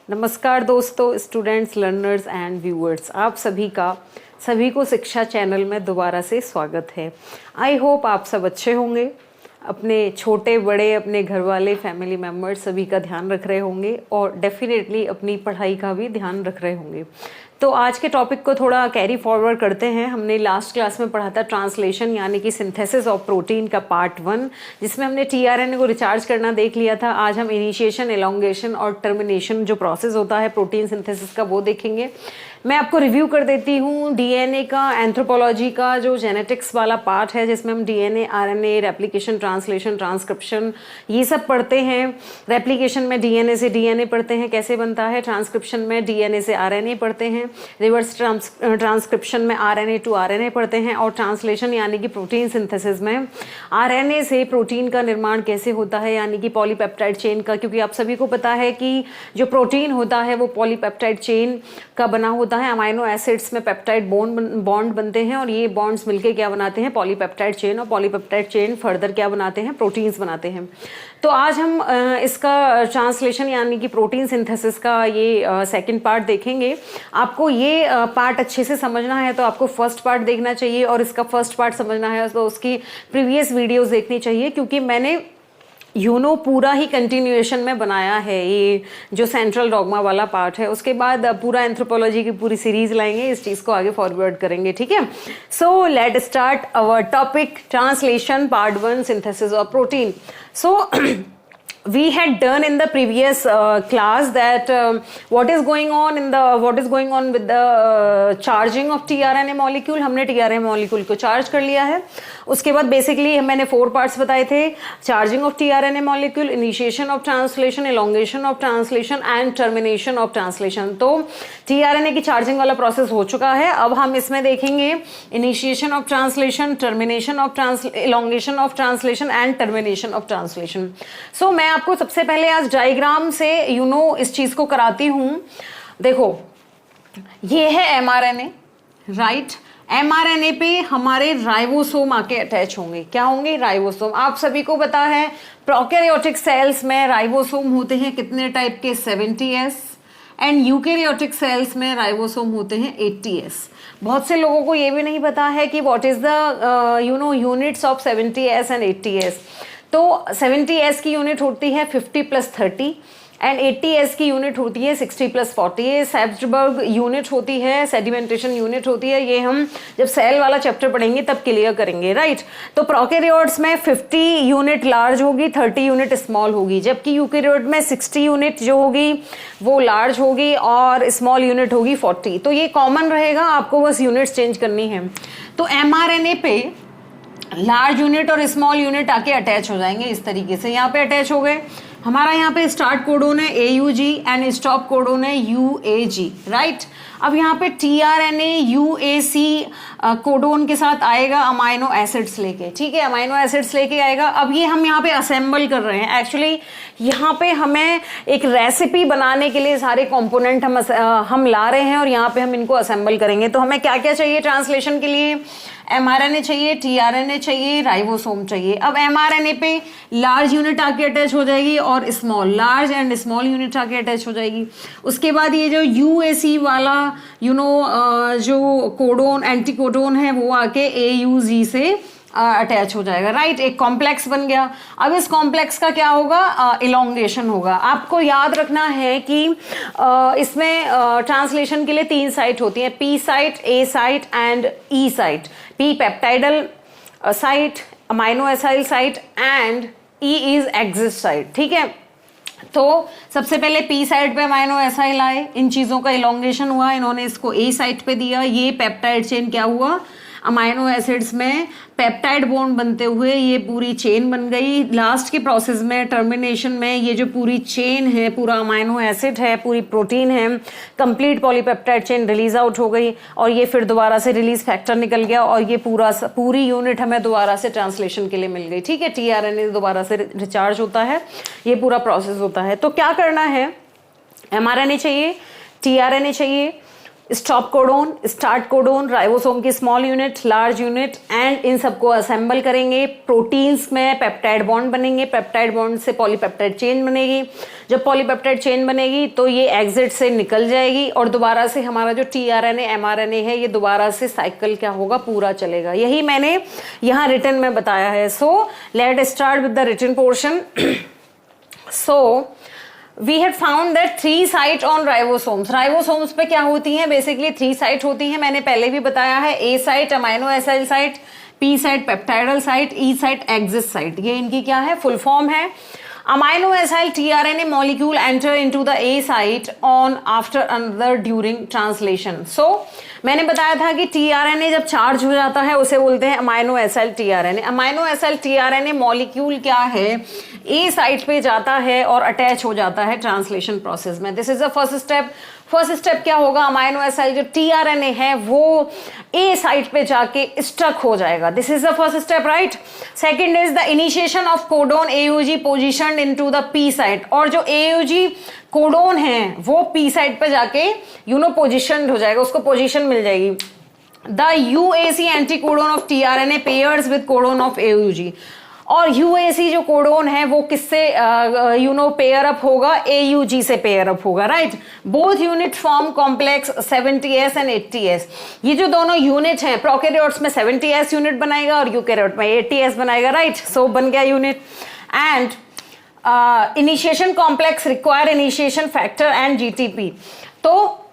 नमस्कार दोस्तों, students, learners and viewers, आप सभी को शिक्षा चैनल में दोबारा से स्वागत है। आई होप आप सब अच्छे होंगे, अपने छोटे बड़े, अपने घर वाले, फैमिली मेम्बर्स सभी का ध्यान रख रहे होंगे और डेफिनेटली अपनी पढ़ाई का भी ध्यान रख रहे होंगे। तो आज के टॉपिक को थोड़ा कैरी फॉरवर्ड करते हैं। हमने लास्ट क्लास में पढ़ा था ट्रांसलेशन यानी कि सिंथेसिस ऑफ प्रोटीन का पार्ट 1, जिसमें हमने टीआरएनए को रिचार्ज करना देख लिया था। आज हम इनिशिएशन, एलोंगेशन और टर्मिनेशन जो प्रोसेस होता है प्रोटीन सिंथेसिस का, वो देखेंगे। मैं आपको रिव्यू कर देती हूँ डीएनए का, एंथ्रोपोलॉजी का जो जेनेटिक्स वाला पार्ट है, जिसमें हम DNA, RNA, replication, translation, transcription ये सब पढ़ते हैं। रेप्लिकेशन में डीएनए से डीएनए पढ़ते हैं कैसे बनता है, ट्रांसक्रिप्शन में डीएनए से आरएनए पढ़ते हैं, रिवर्स ट्रांसक्रिप्शन में आरएनए टू आरएनए पढ़ते हैं, और ट्रांसलेशन यानी कि प्रोटीन सिंथेसिस में आरएनए से प्रोटीन का निर्माण कैसे होता है, यानी कि पॉलीपेप्टाइड चेन का। क्योंकि आप सभी को पता है कि जो प्रोटीन होता है वो पॉलीपेप्टाइड चेन का बना होता है। अमाइनो एसिड्स में पेप्टाइड बॉन्ड बनते हैं और ये बॉन्ड्स मिलके क्या बनाते हैं, पॉलीपेप्टाइड चेन, और पॉलीपेप्टाइड चेन फर्दर क्या बनाते हैं, प्रोटीन्स बनाते हैं। तो आज हम इसका ट्रांसलेशन यानी कि प्रोटीन सिंथेसिस का ये सेकंड पार्ट देखेंगे। आपको ये पार्ट अच्छे से समझना है तो आपको फर्स्ट पार्ट देखना चाहिए, और इसका फर्स्ट पार्ट समझना है तो उसकी प्रीवियस वीडियोस देखनी चाहिए, क्योंकि मैंने पूरा ही कंटिन्यूएशन में बनाया है। ये जो सेंट्रल डॉगमा वाला पार्ट है, उसके बाद पूरा एंथ्रोपोलॉजी की पूरी सीरीज लाएंगे, इस चीज़ को आगे फॉरवर्ड करेंगे, ठीक है। So let start our topic, translation part 1, synthesis of protein. So we had done in the previous class that what is going on with the charging of tRNA molecule। हमने tRNA molecule को charge कर लिया है। उसके बाद basically मैंने 4 parts बताए थे, charging of tRNA molecule, initiation of translation, elongation of translation and termination of translation. तो tRNA की चार्जिंग वाला प्रोसेस हो चुका है। अब हम इसमें देखेंगे initiation of translation, termination of elongation of translation and termination of translation. So मैं आपको सबसे पहले आज डायग्राम से इस चीज को कराती हूं। देखो, ये है एमआरएनए, राइट। एमआरएनए पे हमारे राइबोसोम आके अटैच होंगे। क्या होंगे? राइबोसोम। आप सभी को पता है प्रोकैरियोटिक सेल्स में राइबोसोम होते हैं कितने टाइप के, 70S, एंड यूकैरियोटिक सेल्स में राइबोसोम होते हैं 80S। बहुत से लोगों को ये भी नहीं पता है कि what is the units of 70S and 80S। तो 70S की यूनिट होती है 50+30 एंड 80S की यूनिट होती है 60+40। ये सैब्सबर्ग यूनिट होती है, सेडिमेंटेशन यूनिट होती है। ये हम जब सेल वाला चैप्टर पढ़ेंगे तब क्लियर करेंगे, राइट। तो प्रोकैरियोट्स में 50 यूनिट लार्ज होगी, 30 यूनिट स्मॉल होगी, जबकि यूकैरियोट में 60 यूनिट जो होगी वो लार्ज होगी और स्मॉल यूनिट होगी 40। तो ये कॉमन रहेगा, आपको बस यूनिट्स चेंज करनी है। तो एमआरएनए पे लार्ज यूनिट और स्मॉल यूनिट आके अटैच हो जाएंगे इस तरीके से। यहाँ पे अटैच हो गए। हमारा यहाँ पे स्टार्ट कोडोन है AUG एंड स्टॉप कोडोन है UAG, राइट। अब यहाँ पे tRNA UAC कोडोन के साथ आएगा अमाइनो एसिड्स लेके, ठीक है, अमाइनो एसिड्स लेके आएगा। अब ये हम यहाँ पे असेंबल कर रहे हैं। एक्चुअली यहाँ पे हमें एक रेसिपी बनाने के लिए सारे कंपोनेंट हम ला रहे हैं और यहाँ पे हम इनको असेंबल करेंगे। तो हमें क्या क्या चाहिए ट्रांसलेशन के लिए? एमआरएनए चाहिए, tRNA चाहिए, राइबोसोम चाहिए। अब एमआरएनए पे लार्ज यूनिट आके अटैच हो जाएगी और small, large and small unit आके अटैच हो जाएगी। उसके बाद ये जो UAC वाला जो कोडोन, एंटी कोडोन है, वो आके AUG से अटैच हो जाएगा, राइट। एक कॉम्प्लेक्स बन गया। अब इस कॉम्प्लेक्स का क्या होगा? इलोंगेशन होगा। आपको याद रखना है कि इसमें ट्रांसलेशन के लिए 3 साइट होती हैं, P site, A site and E site. P peptidyl site, amino acyl site and E is axis site, ठीक है। तो सबसे पहले P साइट पे अमाइनो एसाइल आए, इन चीजों का इलोंगेशन हुआ, इन्होंने इसको A साइट पे दिया। ये पेप्टाइड चेन क्या हुआ? अमाइनो एसिड्स में पेप्टाइड बॉन्ड बनते हुए ये पूरी चेन बन गई। लास्ट के प्रोसेस में, टर्मिनेशन में, ये जो पूरी चेन है, पूरा अमाइनो एसिड है, पूरी प्रोटीन है, complete polypeptide chain release out हो गई और ये फिर दोबारा से रिलीज फैक्टर निकल गया और ये पूरी यूनिट हमें दोबारा से ट्रांसलेशन के लिए मिल गई, ठीक है। tRNA दोबारा से रिचार्ज होता है, ये पूरा प्रोसेस होता है। तो क्या करना है? एमआरएनए चाहिए, tRNA चाहिए, stop codon, start codon, ribosome की small unit, large unit, and इन सबको असेंबल करेंगे। प्रोटीन्स में पेप्टाइड बॉन्ड बनेंगे, पेप्टाइड बॉन्ड से पॉलीपेप्टाइड चेन बनेगी। जब पॉलीपेप्टाइड चेन बनेगी तो ये एग्जिट से निकल जाएगी और दोबारा से हमारा जो टीआरएनए एमआरएनए है ये दोबारा से साइकिल क्या होगा, पूरा चलेगा। यही मैंने यहाँ रिटन में बताया है। So let start with the written portion. So we had found that 3 site on ribosomes. Ribosomes पे क्या होती हैं, बेसिकली 3 साइट होती हैं। मैंने पहले भी बताया है, A site amino acid site, P site peptidyl site, E site exit site. ये इनकी क्या है, फुल फॉर्म है। Amino acid tRNA molecule enter into the A site on after another during translation. So मैंने बताया था कि टीआरएनए जब चार्ज हो जाता है उसे बोलते हैं amino acid tRNA. Amino acid tRNA molecule क्या है, ए साइट पे जाता है और अटैच हो जाता है ट्रांसलेशन प्रोसेस में। This is the first step. First step क्या होगा, अमाइनो एसिड जो टीआरएनए है वो ए साइट पे जाके स्टक हो जाएगा। This is the first step, right. Second is the initiation of codon AUG positioned into the P site. और जो एयूजी कोडोन है वो पी साइट पे जाके पोजीशनड हो जाएगा, उसको पोजीशन मिल जाएगी। The UAC anti codon of tRNA pairs with codon of AUG. और यूएसी जो कोडोन है वो किससे पेयर अप होगा, एयूजी से पेयर अप होगा, right. Both unit form complex 70s and 80s। ये जो दोनों यूनिट हैं, प्रोकैरियोट्स में 70s यूनिट बनाएगा और यूकैरियोट में 80s बनाएगा, राइट। सो बन गया unit. And initiation complex require initiation factor and GTP. तो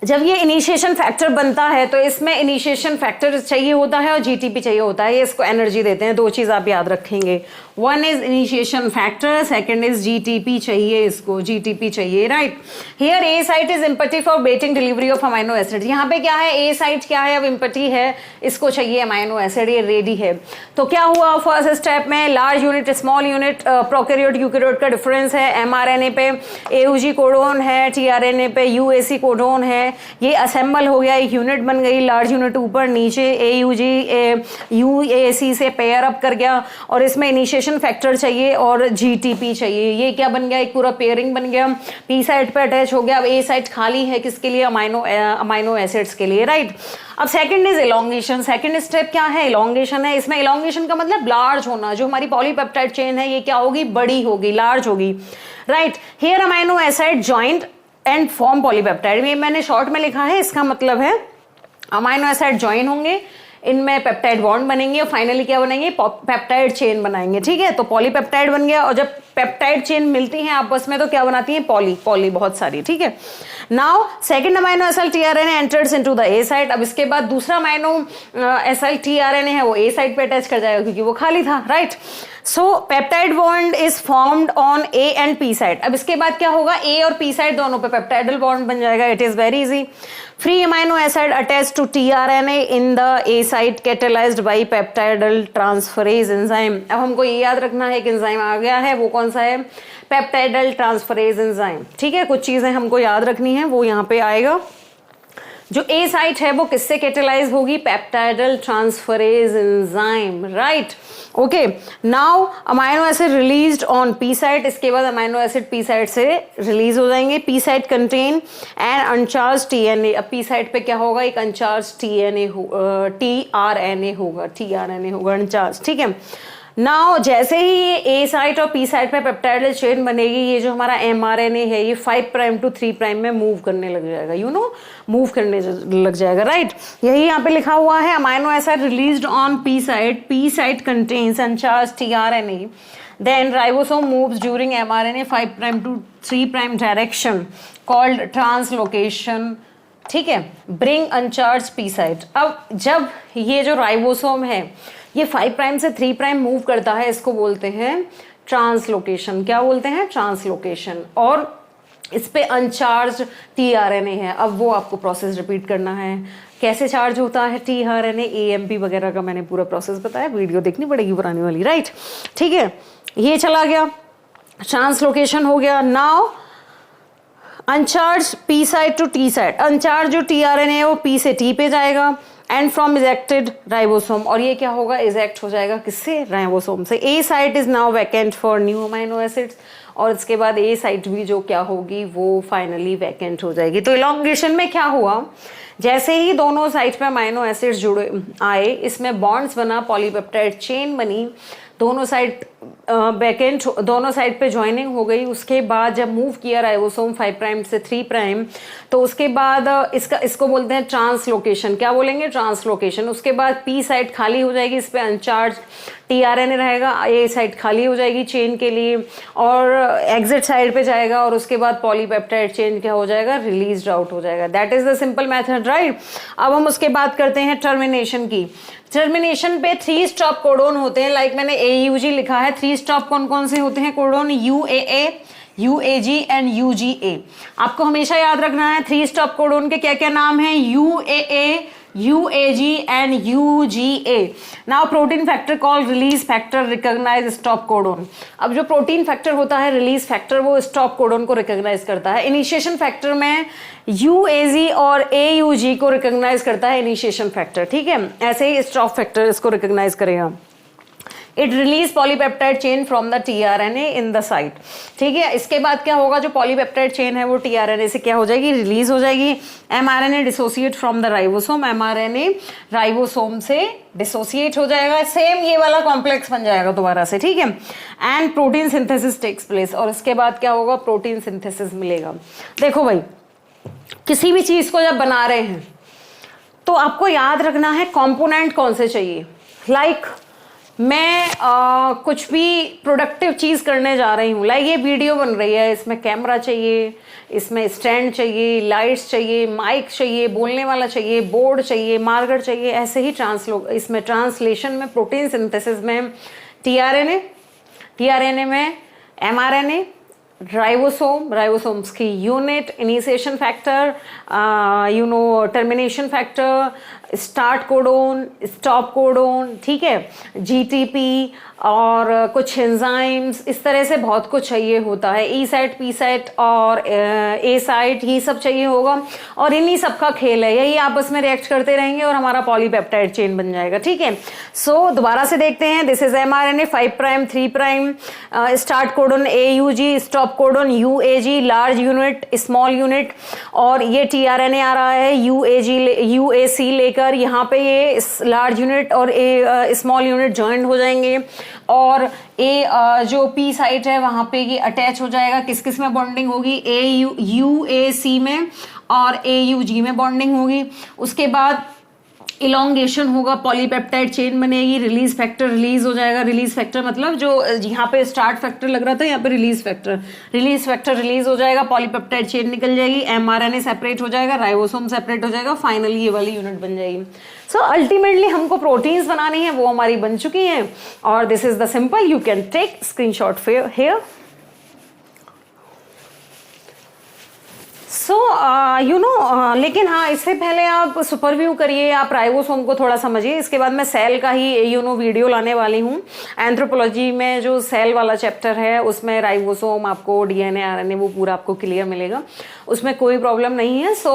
जब ये इनिशिएशन फैक्टर बनता है तो इसमें इनिशिएशन फैक्टर चाहिए होता है और जीटीपी चाहिए होता है। ये इसको एनर्जी देते हैं। 2 चीज आप याद रखेंगे, one is initiation factor, second is GTP चाहिए, इसको जीटीपी चाहिए, right. Here A site is empty for waiting delivery of amino acid. यहाँ पे क्या है, ए साइट क्या है, अब इम्पटी है, इसको चाहिए अमाइनो एसिड, ये रेडी है। तो क्या हुआ फर्स्ट स्टेप में, large unit small unit, prokaryote eukaryote का डिफरेंस है। एमआरएनए पे एयूजी कोडोन है, टीआरएनए पे यूएसी कोडोन है। ये असेंबल हो गया, एक यूनिट बन गई, लार्ज यूनिट ऊपर नीचे, एयूजी यूएसी से पेयर अप कर गया और इसमें इनिशिएशन फैक्टर चाहिए और जीटीपी चाहिए। ये क्या बन गया, एक पूरा पेयरिंग बन गया, पी साइट पे अटैच हो गया। अब ए साइट खाली है किसके लिए, अमाइनो एसिड्स के लिए, राइट। अब second is elongation. Second step क्या है, इलोंगेशन है। इसमें इलोंगेशन का मतलब लार्ज होना। जो हमारी पॉलीपेप्टाइड चेन है ये क्या होगी, बड़ी होगी, लार्ज होगी, right. Here amino acid joint and form polypeptide. ये मैंने शॉर्ट में लिखा है, इसका मतलब है अमाइनो एसिड ज्वाइन होंगे, इनमें पेप्टाइड बॉन्ड बनेंगे और फाइनली क्या बनेंगे, पेप्टाइड चेन बनाएंगे, ठीक है। तो पॉलीपेप्टाइड बन गया और जब पेप्टाइड चेन मिलती हैं आपस में तो क्या बनाती हैं, पॉली बहुत सारी, ठीक है। Now second amino acid tRNA enters into the A site. अब इसके बाद दूसरा अमाइनो एसिड टीआरएनए है वो ए साइट पे अटैच कर जाएगा क्योंकि वो खाली था, right. So peptide bond is formed on A and P site. अब इसके बाद क्या होगा, ए और पी साइट दोनों पे पेप्टाइडल बॉन्ड बन जाएगा। It is very easy. Free amino acid attach to tRNA in the A site catalysed by peptidyl transferase enzyme. अब हमको ये याद रखना है कि एंजाइम आ गया है, वो कौन सा है, पेप्टाइडल ट्रांसफरेज एंजाइम, ठीक है। कुछ चीजें हमको याद रखनी है, वो यहाँ पे आएगा। जो ए साइट है वो किससे कैटेलाइज होगी, peptidyl transferase enzyme, right. Okay, now amino acid released on P site. इसके बाद अमाइनो एसिड पी साइट से रिलीज हो जाएंगे। P site contain and अनचार्ज TNA. अब पी साइट पे क्या होगा, एक अनचार्ज टीआरएनए होगा अनचार्ज, ठीक है। नाउ जैसे ही ये ए साइट और पी साइट पे पेप्टाइडल चेन बनेगी, ये जो हमारा एमआरएनए है ये 5 प्राइम टू 3 प्राइम में मूव करने लग जाएगा, मूव करने लग जाएगा, राइट। यही यहाँ पे लिखा हुआ है, amino acid released on P site contains uncharge tRNA, then ribosome moves during mRNA 5 prime to 3 prime direction called translocation, ठीक है, ब्रिंग अनचार्ज पी साइट। अब जब ये जो राइबोसोम है ये 5 प्राइम से 3 प्राइम मूव करता है, इसको बोलते हैं ट्रांसलोकेशन। क्या बोलते हैं, ट्रांसलोकेशन। और इस पे अनचार्ज टीआरएनए है। अब वो आपको प्रोसेस रिपीट करना है, कैसे चार्ज होता है टीआरएनए, एएमपी वगैरह का मैंने पूरा प्रोसेस बताया, वीडियो देखनी पड़ेगी पुरानी वाली, राइट, ठीक है। ये चला गया, ट्रांसलोकेशन हो गया। Now uncharge P side to T side. Uncharge जो टीआरएनए है वो पी से टी पे जाएगा एंड फ्रॉम इजेक्टेड राइबोसोम, और ये क्या होगा, इजेक्ट हो जाएगा किससे, राइबोसोम से। A site is now vacant for new amino acids, और इसके बाद ए साइट भी जो क्या होगी वो फाइनली वैकेंट हो जाएगी। तो इलॉन्गेशन में क्या हुआ, जैसे ही दोनों साइड पे अमाइनो एसिड्स जुड़े आए, इसमें बॉन्ड्स बना, पॉलीपेप्टाइड चेन बनी, दोनों साइड वैकेंट, दोनों साइड पे ज्वाइनिंग हो गई। उसके बाद जब मूव किया राइबोसोम 5 प्राइम से 3 प्राइम, तो उसके बाद इसको बोलते हैं ट्रांसलोकेशन। क्या बोलेंगे, ट्रांसलोकेशन। उसके बाद पी साइड खाली हो जाएगी, इस पे अनचार्ज टीआरएनए रहेगा, ए साइड खाली हो जाएगी चेन के लिए, और एग्जिट साइड पे जाएगा, और उसके बाद पॉलीपेप्टाइड चेन क्या हो जाएगा, रिलीज आउट हो जाएगा। That is the simple method, right. अब हम उसके बाद करते हैं टर्मिनेशन की। टर्मिनेशन पे 3 स्टॉप कोडोन होते हैं, लाइक मैंने AUG लिखा है। 3 स्टॉप कौन कौन से होते हैं codon, UAA, UAG and UGA। आपको हमेशा याद रखना है 3 स्टॉप कोडोन के क्या क्या नाम है, UAA, UAG and UGA। Now protein factor call release factor recognise stop codon. अब जो प्रोटीन फैक्टर होता है रिलीज फैक्टर, वो स्टॉप कोडोन को रिकॉग्नाइज करता है। इनिशिएशन फैक्टर में UAG और AUG को रिकॉग्नाइज करता है इनिशिएशन फैक्टर, ठीक है। ऐसे ही स्टॉप फैक्टर इसको रिकॉग्नाइज करेगा। It release polypeptide chain from the tRNA in the site, ठीक है। इसके बाद क्या होगा, जो पॉलीपेप्टाइड चेन है वो टीआरएनए से क्या हो जाएगी, रिलीज हो जाएगी। MRNA dissociate from the ribosome, mRNA ribosome से डिसोसिएट हो जाएगा, सेम ये वाला कॉम्प्लेक्स बन जाएगा दोबारा से, ठीक है। And protein synthesis takes place, और इसके बाद क्या होगा, प्रोटीन सिंथेसिस मिलेगा। देखो भाई, किसी भी चीज को जब बना रहे हैं तो आपको याद रखना है कंपोनेंट कौन से चाहिए। लाइक मैं कुछ भी प्रोडक्टिव चीज करने जा रही हूँ, लाइक ये वीडियो बन रही है, इसमें कैमरा चाहिए, इसमें स्टैंड चाहिए, लाइट्स चाहिए, माइक चाहिए, बोलने वाला चाहिए, बोर्ड चाहिए, मार्कर चाहिए। ऐसे ही इसमें ट्रांसलेशन में, प्रोटीन सिंथेसिस में टीआरएनए में एमआरएनए, राइबोसोम्स की unit, initiation factor, termination factor, start codon, stop codon, ठीक है, जीटीपी और कुछ एंजाइम्स, इस तरह से बहुत कुछ चाहिए होता है। ई साइट, पी साइट और ए साइट, ये सब चाहिए होगा, और इन्हीं सब का खेल है, यही आपस में रिएक्ट करते रहेंगे और हमारा पॉलीपेप्टाइड चेन बन जाएगा, ठीक है। सो दोबारा से देखते हैं, this is mRNA 5 prime 3 prime, start codon AUG, stop codon UAG, large unit, small unit, और ये टीआरएनए आ रहा है UAC लेकर, यहाँ पे ये लार्ज यूनिट और स्मॉल यूनिट ज्वाइंट हो जाएंगे, और जो पी साइट है वहां पे ये अटैच हो जाएगा। किस किस में बॉन्डिंग होगी, UAC में और AUG में बॉन्डिंग होगी। उसके बाद इलोंगेशन होगा, पॉलीपेप्टाइड चेन बनेगी, रिलीज फैक्टर रिलीज हो जाएगा। रिलीज फैक्टर मतलब जो यहाँ पे स्टार्ट फैक्टर लग रहा था, यहाँ पे रिलीज फैक्टर रिलीज हो जाएगा, पॉलीपेप्टाइड चेन निकल जाएगी, एमआरएनए सेपरेट हो जाएगा, राइबोसोम सेपरेट हो जाएगा, फाइनली ये वाली यूनिट बन जाएगी। सो अल्टीमेटली हमको प्रोटीन्स बनानी है, वो हमारी बन चुकी हैं, और this is the simple, you can take screenshot here. So लेकिन हाँ, इससे पहले आप सुपरव्यू करिए, आप राइबोसोम को थोड़ा समझिए। इसके बाद मैं सेल का ही वीडियो लाने वाली हूँ। एंथ्रोपोलॉजी में जो सेल वाला चैप्टर है उसमें राइबोसोम आपको, डीएनए आरएनए वो पूरा आपको क्लियर मिलेगा, उसमें कोई प्रॉब्लम नहीं है। सो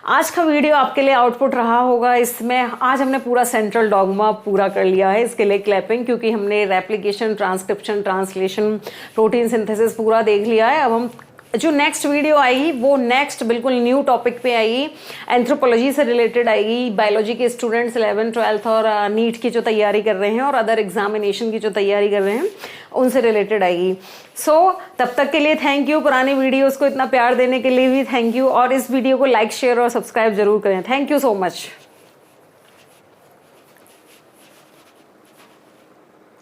आज का वीडियो आपके लिए आउटपुट रहा होगा। इसमें आज हमने पूरा सेंट्रल डॉगमा पूरा कर लिया है, इसके लिए क्लैपिंग, क्योंकि हमने replication, transcription, translation, protein synthesis पूरा देख लिया है। अब हम जो नेक्स्ट वीडियो आएगी वो नेक्स्ट बिल्कुल न्यू टॉपिक पे आएगी, एंथ्रोपोलॉजी से रिलेटेड आएगी। बायोलॉजी के स्टूडेंट्स 11th 12th और नीट की जो तैयारी कर रहे हैं और अदर एग्जामिनेशन की जो तैयारी कर रहे हैं उनसे रिलेटेड आएगी। सो तब तक के लिए थैंक यू, पुरानी वीडियोस को इतना प्यार देने के लिए भी थैंक यू, और इस वीडियो को लाइक, शेयर और सब्सक्राइब जरूर करें। Thank you so much.